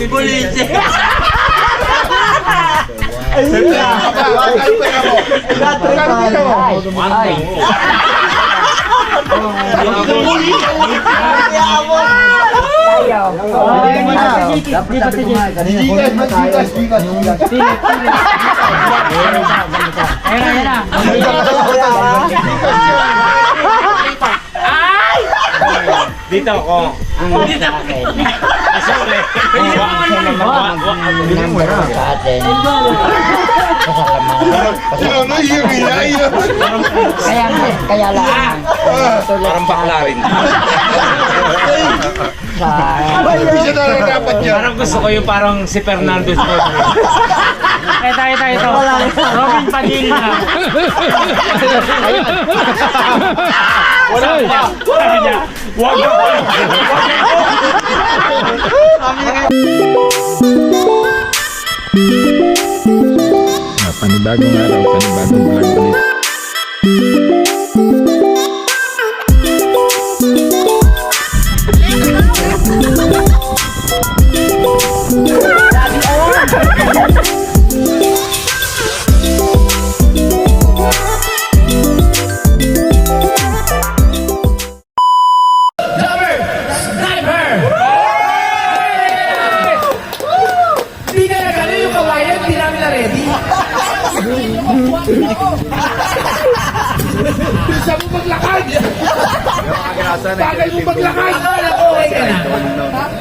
Pulitse. Ayun na. Dito ako. Dito ako. Asore. Kaya lang. Parang bakla rin. Hindi siya nararapat niya. Parang gusto ko yung parang si Fernando Escobar. Ito. Robin Padilla. Wala niya. Sabi niya, wag na. Panibagong araw, panibagong vlog ulit. Bisa mo maglakad! Bagay mo maglakad! Akala ko okay ka na.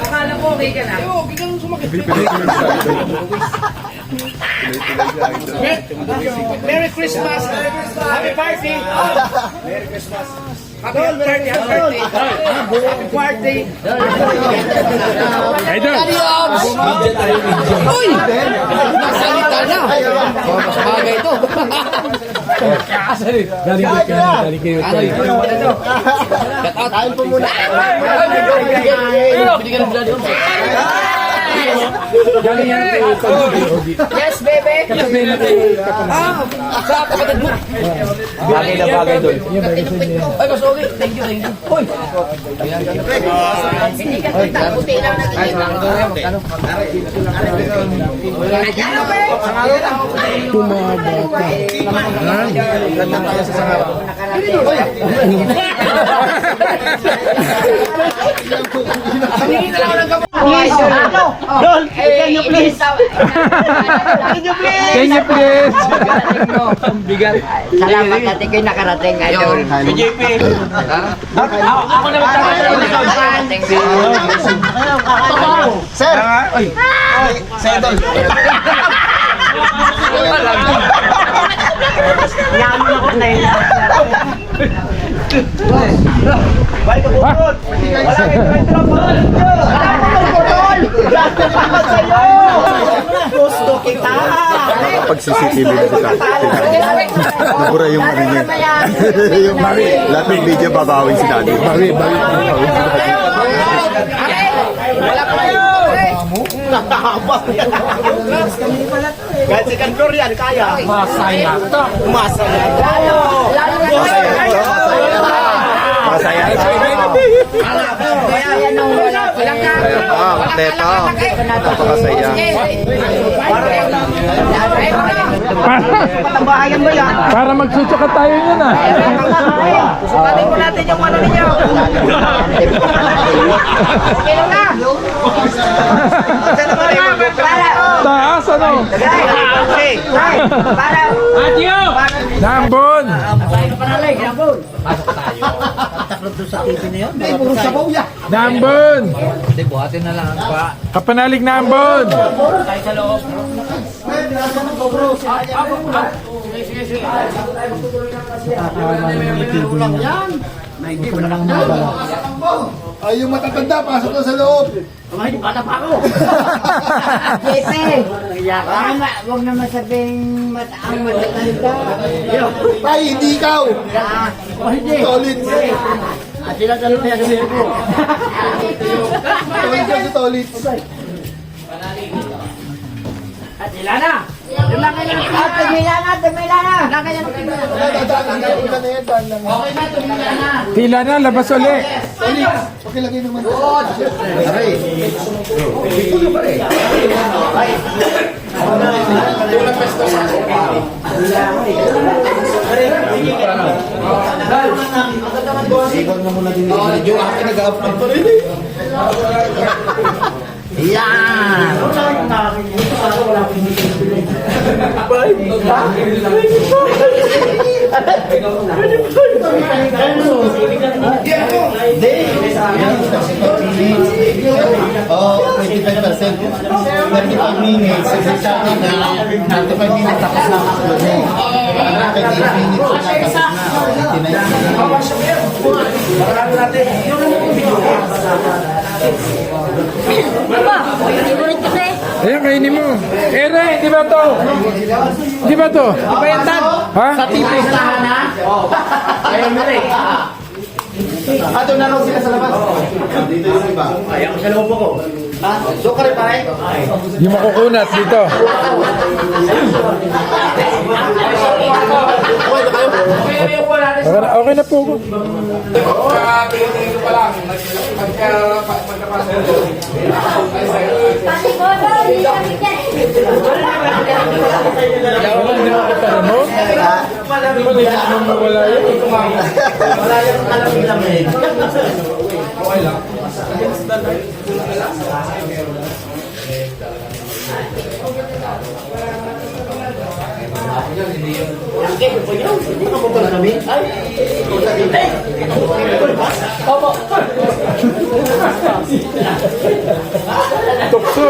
Akala ko okay ka na. Okay ka nang sumakit. Merry Christmas! Happy party! Merry Christmas! Happy party! Happy party! Idol! Uy! Nasalita na. Bagay ito. Galing kayo. Kain po muna! Binigyan ng blood. Yes, baby. Sa kapatid mo. Bagay na bagay doon. Ay, mas okay. Thank you. Uy. Hindi ka puti lang nakikita. Dol, can you please? Can you please? Bigat. Salamat natin kayo nakarating, Idol. JP. Ako na Nakarating. Sir! Ay! Sir Idol! Yaman ako na yun. Balik ka po! Wala kayo trabaho! Gusto kita! Pag CCTV na sa nabura yung ano niya. Yung lahat ng video babawin si Daddy. Bawi. Wala pa kayo! Nakahaba! Kahit second floor yan, kaya. Masaya. Masaya. Atleta. Napakasaya. Para magsusukat tayo yun ah. Sukatin mo natin yung ano ninyo. Kailan na? Taas ano? Para. Nambon! Nambon! Kapanalig Nambon! Ay, yung matatanda, pasok na sa loob. Jepe, huwag naman sabing ang matatanda. Ay, hindi ikaw. Tolit. Tolit ka si Tolit. At ilan na? Ilan na? tumila na. Tila na, labas uli. Yung akin nag-upload pa rin eh. Oh, 25%. 35 minutes. Sa akin na 35 minutes tapos na ang upload na eh. 38 minutes na tapos na. 89 Ayan, kainin mo. Ere, di ba to? Di ba to? Di ba yan, Tad? Ha? Sa TV. Ato na raw sila sa labas. Dito yung iba. Ayaw ko sa loob ko. So ka rin pare? Yung makukunat dito. Okay na po. Wala yun. Wala yung alam eh. Tukso.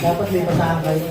Dapat may basahan kayo.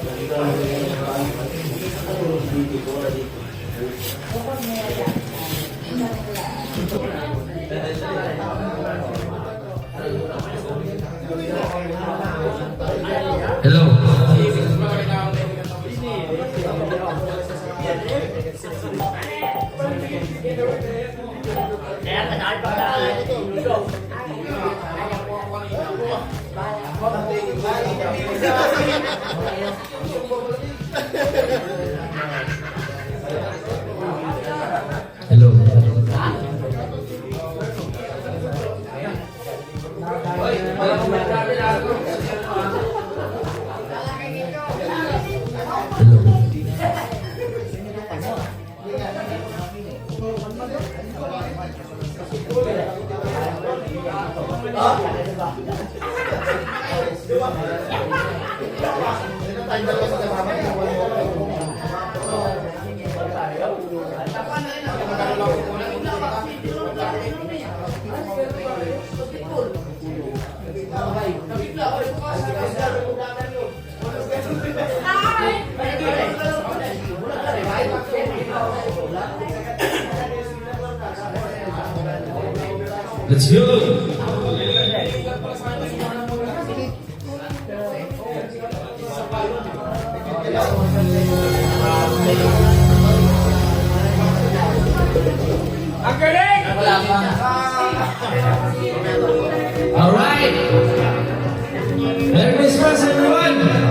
Let's go! All right. Merry Christmas, everyone.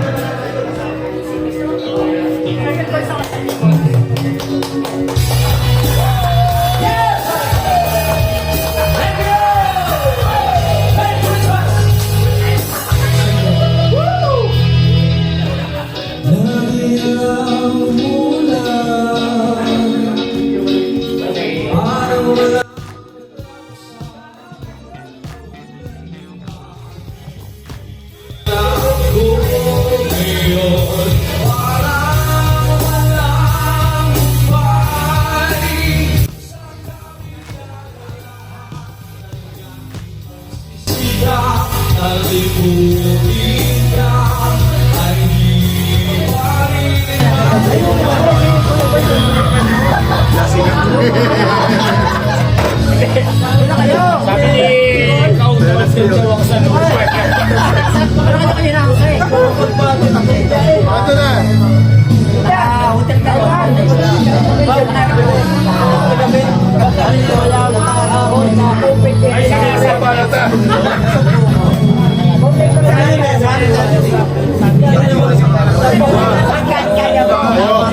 Kaya mo.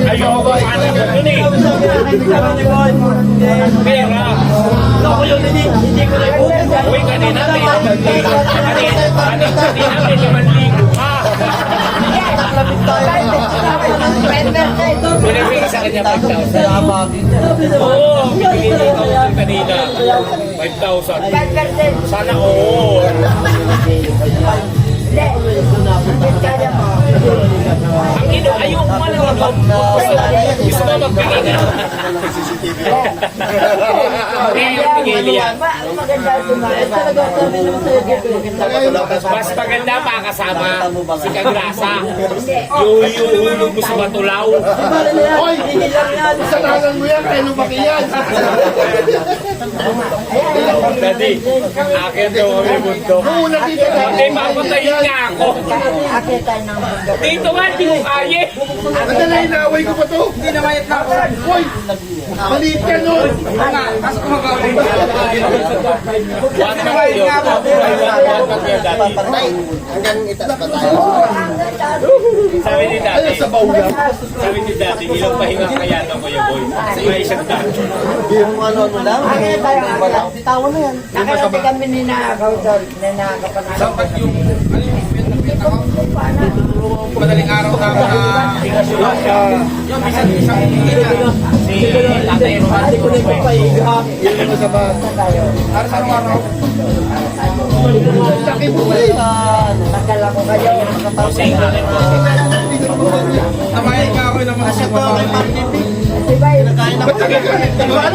Ayoko ano yun eh. Pera. Uy, kanina may 5,000 ka. Pinagpili sa kanya 5,000. Oo, pinagpili ko kanina. 5,000. 5%. Sana oo. Kaya mo. Ang ino, ayoko man ang ito. Gusto mo magpili. Maganda sumalit. Mas maganda makasama si Kagrasa. Yung mo sa Batulaw. Hoy! Kasalanan mo yan, kaya lumaki yan. Daddy, akin daw kami bundok. Una dito na. Hindi, mapatayin niya ako. Akit tayo ng mundo. Dito nga, di ko kaya. Madala, inaaway ko pa to. Hindi na mayat na ako. Hoy! Maliit ka nun. One na kayo. One na kayo, Daddy. Hanggang itas pa tayo. Sabi ni Daddy, Ayun, sa bawla. sabi ni Daddy, ilang pahinga kaya ng Kuya Boy? May isang daan. Akit tayo. Bitawan mo yan. Nakarating kami ninakaw doon. Ninakaw pa namin. Madaling araw na Si Tatay Román. Yun mo sa bata. araw-araw. Laki mo eh. Tagal ako kayo. Bossing, akin po. Namayag nga ako ng mga Diba yun? Ano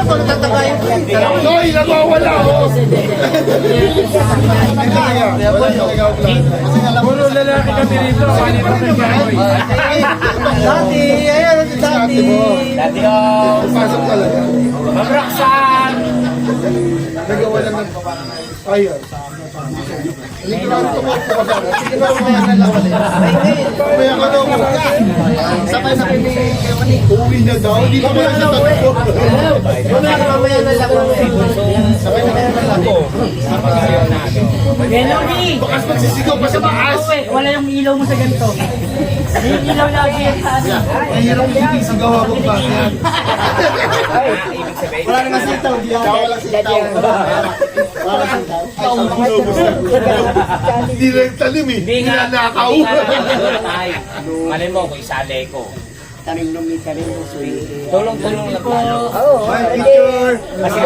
ko natatagayin ko eh. Noy, nagwawala ako. Puro lalaki kami rito. Kanito nagkahoy. Dati, ayan si Dati. Daddy, oh. Pasok talaga. Mabraksan! Nagawa lang ng fire. Hindi ko lang tumakbo ka ba? Sige na, mamaya na lang ulit. Mamaya ka daw mo. Sabay na uwi na daw. Hindi pa pala sa tatlo. Mamaya na lang ulit. Sabay na lang ako. Bakas magsisigaw pa sa taas. Wala yung ilaw mo sa ganito. Yung ilaw lagi yan sa ano. Mahirap sisigaw ako pa. Wala naman sitaw. Wala sitaw. Wala sitaw. Hindi na yung talim eh. Hindi nga. Nakaw. Ay, malay mo kung isali ko. Tulong-tulong lang tayo. Oo. Hindi. Kasi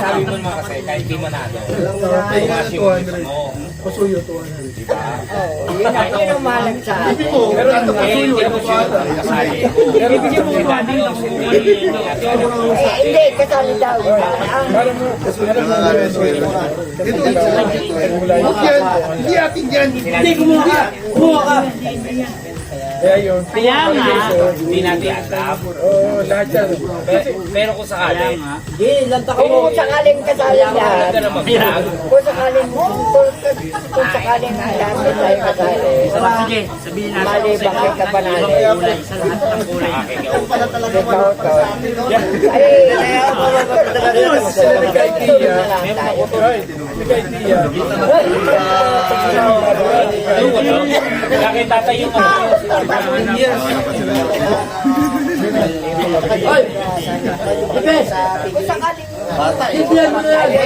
sabi mo naman kasi, kahit di manalo, bukas yung gusto mo. Pasuyo 200. Yun ang malag sa akin. Hindi mo. Eh, hindi ako sure kasali. Pero bigyan mo ba din ng Hindi, kasali daw. Huwag yan. Hindi atin yan. Hindi, kumuha ka. Kumuha ka. Kaya nga. Hindi natin alam. Lahat yan. Pero kung sakali, Kung sakaling kasali hindi lahat. ka na mag-vlog. Kung sakaling lahat tayo kasali. Sige, sabihin natin. Mali, bakit ka panalo? Sa lahat ng kulay. Ikaw to. Ay, Bakit tatay yung kung sakaling ay,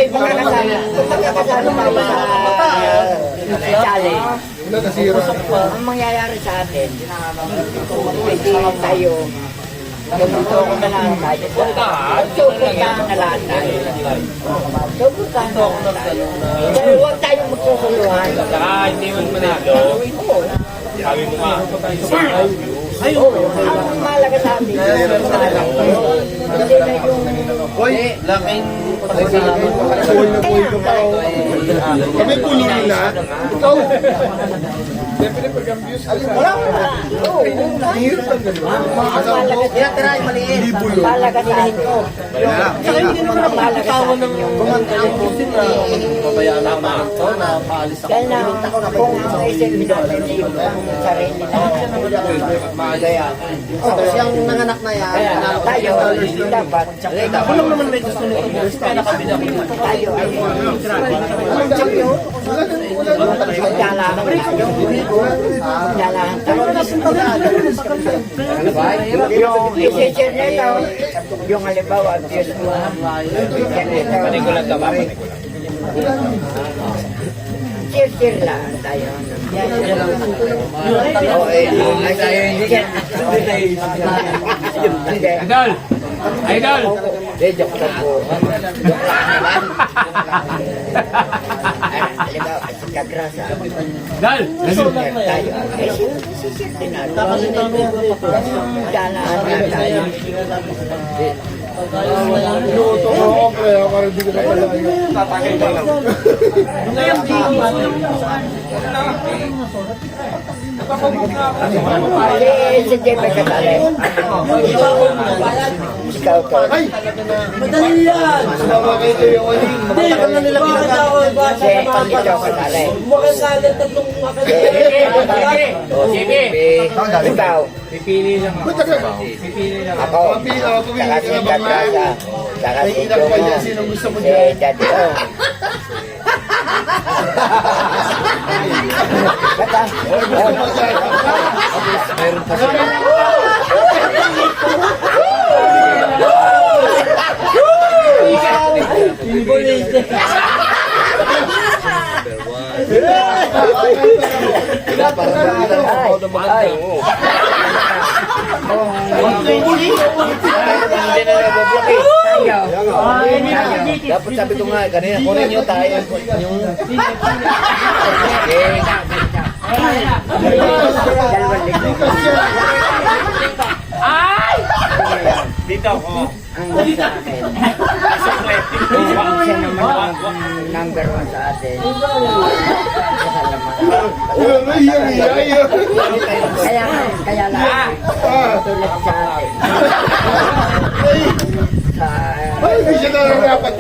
makakasali. Kung makakasali tayo sa challenge. Ang mangyayari sa atin, hindi tayo gusto ko na lang tayo. Suportahan na lang tayo. Suportahan na lang tayo. Pero huwag tayong magsusuluhan. saka hindi mo manalo. Sabi mo nga, Ang malaga sa atin, hindi na yung Hoy, laking pasalamat. Buhay na buhay ka pa. Kami pulo nila. Ikaw. Wala ko na. Hirap ang gano'n. Mga kasama ko. Libo yun. palagasahin ko. Ang malagasahin yung dahil na kung ang isip natin yung sarili natin. Tapos yung nanganak na yan. Kaya tayo, dapat Ako lang naman may gusto nito. Tayo ay magdalahan tayo. Magdalahan tayo. Yung isisir nito, yung halimbawa, Diyos mo, sir lang tayo. Idol! Idol! Joke lang po. Joke lang naman. Halimbawa, si Kagrasa. Idol! Tayo. Sisir din natin. Magdalahan na tayo. Si Jeppe Catale. Ikaw ka. Madali yan! Hindi, kung na nila pinagawa yung basa Si sa mga Ikaw Catale. Makasali tatlong Sige! Ikaw. Pipili lang ako. Ako. Saka si Kagrasa. Saka si Jomo. Si Daddy O. Bata. Meron pa sila. Ay. Dapat sabi ko nga, kanina, kunin nyo tayo. Ay! Dito ako. Ang sa akin. Siya naman ang number 1 sa atin. Kaya lang. Tulad sa atin.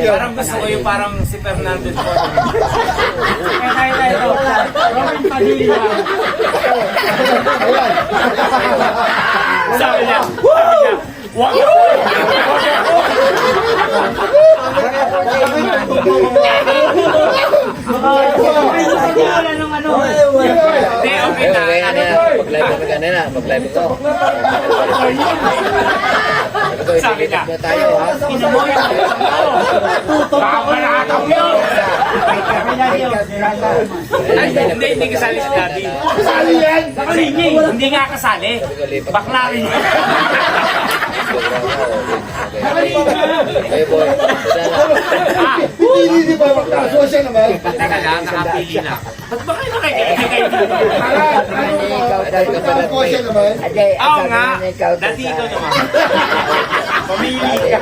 Parang gusto ko yung parang si Fernandez po. Robin Padilla. Sabi niya, wag Mag-live ko. sabi niya, Tayo ha. papalatang yun! Ay, hindi kasali si Daddy. Kasali yan! Hindi nga kasali. Bakla rin. Kayo boy. Hindi ba magkaso siya naman? Teka lang, nakapili na. Ba't ba kayo nakikita? Ikaw tayo ka pala. Magkaso siya naman? Oo nga, nandito naman. Pamili ka.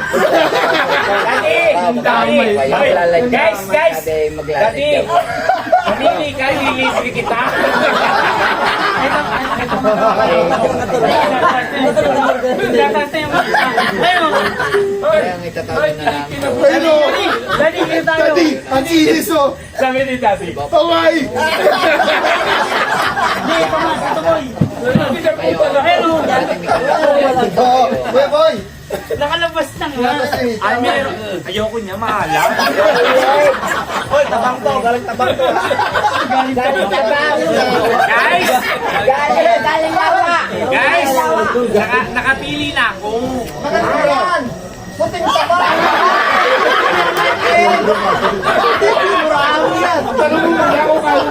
Daddy! Guys! Daddy! Pamili ka, lilibre kita. Kaya ang itatawag na lang. Pero, Daddy, ang inis oh. Sabi ni Daddy. Paway! Oo, boy, boy! Nakalabas na nga. Ay, meron. Ayoko niya, mahala. Hoy, tabang to. Galing tabang to. Guys! Galing lawa. Guys! Nakapili na ako. Puting taba! Murahawi yan! Tanong mo na ako kayo.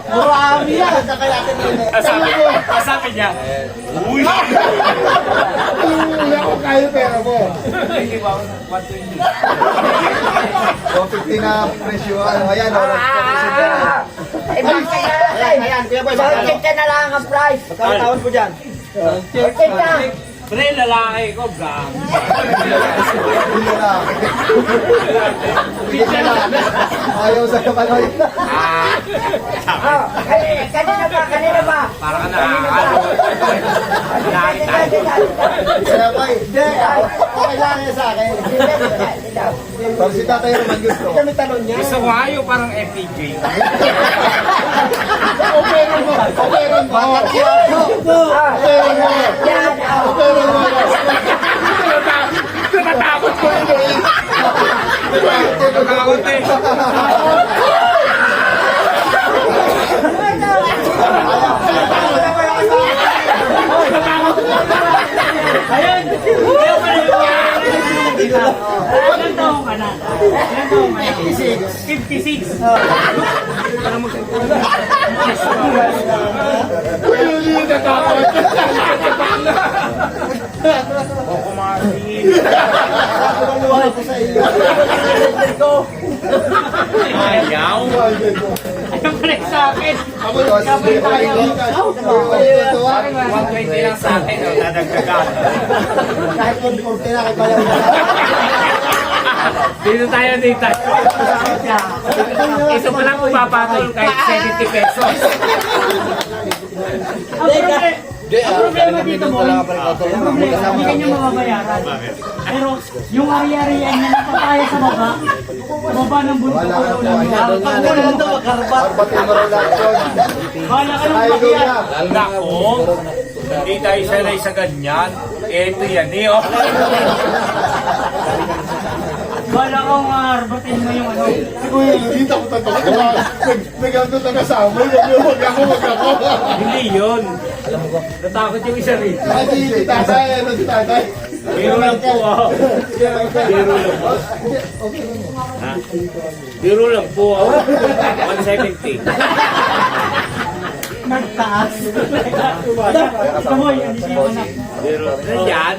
Murahawi yan! Sabi niya, uy! Tanong mo na ako kayo pera mo. 150 na presyo. Ayan, Ayan, kuya boy. Bakit na lang ang price? Magkano tawad po dyan? Bakit na? Pre, lalaki ko, bang. Ayaw sa kapanoy. Kanina ba? Para ka nakakalo. Kaya boy, hindi. Okay lang yan sa akin. Pero si Tatay Roman gusto. Kami tanong niya. Gusto ko ayaw parang FPJ. Operon mo. Operon mo. Operon mo. Natatakot ko yun. Ate. Ayun! Ayun pa rin. Ilan taong ka na? Ilan taong ka na? 56. 56. Ayaw. Ayaw pa rin sa akin. Kapag tayo. 120 lang sa akin. Nadagdagan. Kahit 140 na kaya Dito tayo. Ito pa lang pumapatol kahit 70 pesos. Ang problema dito mo, hindi kanya mababayaran. Pero yung ari-arian na napapaya sa baba ng bundok ko ulam niya. Wala ka ng pakiyan. Nako, hindi tayo sanay sa ganyan. Ito yan eh. Oh. Wala kang arbatin mo yung ano. Kuya, dito ako tatawa. Nag-ano na kasama. Wag ako. Hindi yun. Natakot yung isa rin. Si tatay, si tatay. Biro lang po. Biro lang po. Ha? Biro lang po. 170. Nagtaas. Kamoy, hindi siya yung anak. Biro. Nandiyan.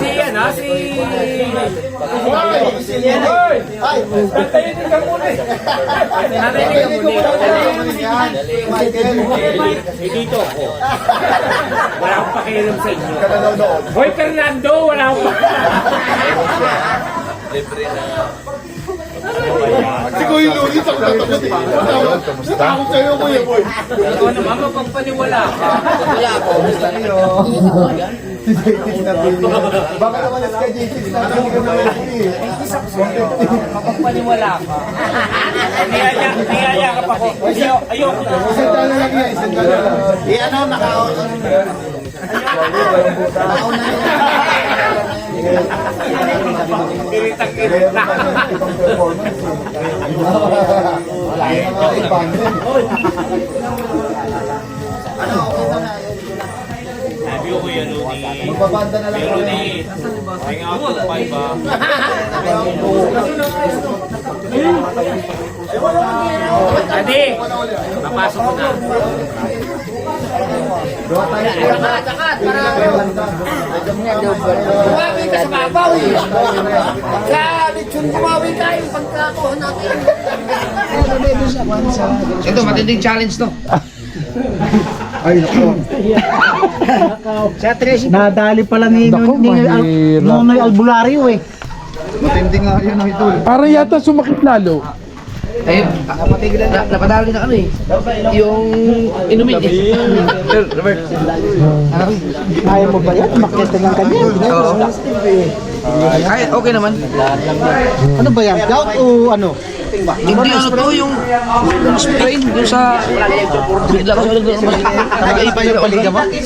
Si ano? Si... Tatayinin ka muna eh. Narinig ka muna. Si Dito ako. Wala akong pakialam sa inyo. Hoy Fernando, wala akong Si Kuya Luis, ako tatawa. Natakot sa'yo, Kuya Boy. Ikaw naman, mapagpaniwala ka. Baka naman ka JC, sinabi ka naman Mapagpaniwala ka. Niyaya ka pa ko. Ayoko na. Isang tala lang yan, isang tala lang. Ano, nakaon. Kiritang-kirit na. Sabi ko Kuya Luni. Babanda na lang. Kuya Luni. Hang out to 5 ba? Adi, papasok ko na. Kumawi ka sa babaw eh. Sa lechon kumawi ka yung pagkakuha natin. Ito, matinding challenge to. Nadali pa lang ni Nonoy Albularyo eh. Matindi nga yun ang idol. Para yata sumakit lalo. Eh, napadali na ano eh. Yung inumin eh. Robert. Ayaw mo ba yan? Makita lang kanya. Kahit okay naman. Ano ba yan? Gout o ano? Hindi ano to yung sprain yung sa bigla ko sa Nag-iba yung paliga mo? Hindi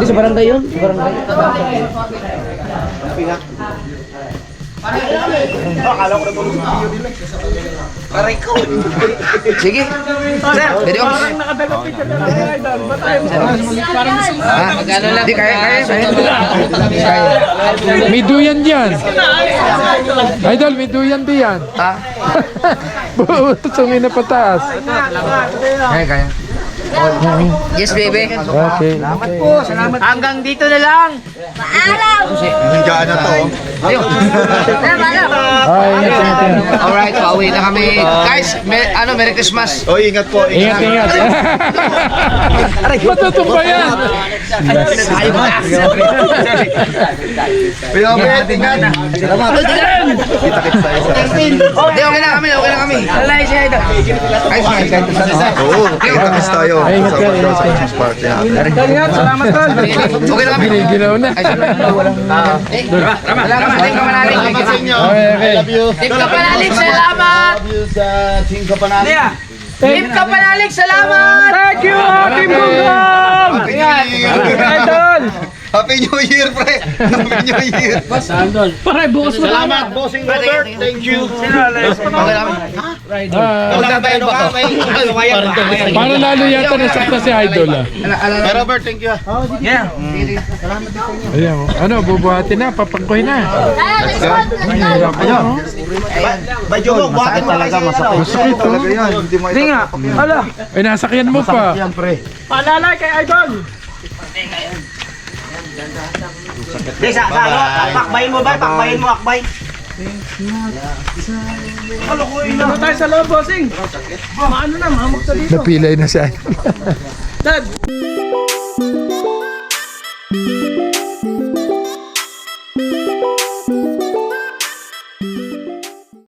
sa barangay yun. Sa barangay. Sige. Sir, pwede ko. Magkano lang? Hindi, kaya. May duyan dyan. Idol, may duyan diyan. Ha? Sungin na pataas. Kaya. Yes, baby. Okay. Hanggang dito na lang. Hanggaan na to. Ayun. Ay, ingat. Alright, pauwi na kami. Guys, Merry Christmas. O, ingat po. Ingat. Matutumba yan. Pinapit, ingat. Hindi, okay na kami. Alay siya ito. Oo, kita-kits tayo. Ay, ingat ka, ingat ka. Christmas party natin. Salamat tol. Okay na kami. Ginaw na. Salamat. Thank you, Manaling. Okay. Team Kapanalig, salamat! Team Kapanalig. Team Kapanalig, salamat! Thank you, Team Bunggong! Idol! Happy New Year, pre! Happy New Year! Pare, bukas mo Salamat, Bossing Robert. Thank you. Magkatayin ba ka? Para lalo yata nasakta si Idol ah. Robert, thank you. Yeah. Ayan, ano, bubuhatin na, papangkoy na. Badyo mo, buhatin mo talaga masakit. Masakit Talaga yan, hindi mo Hindi nga. Ala. Ay, nasakyan mo pa. yan, pre. Paalala kay Idol. Hindi, sa ano? Pakbayin mo ba? Pakbayin mo, akbay. Ano tayo sa loob, bossing? Maano na, mahamok sa dito. Napilay na siya. Dad!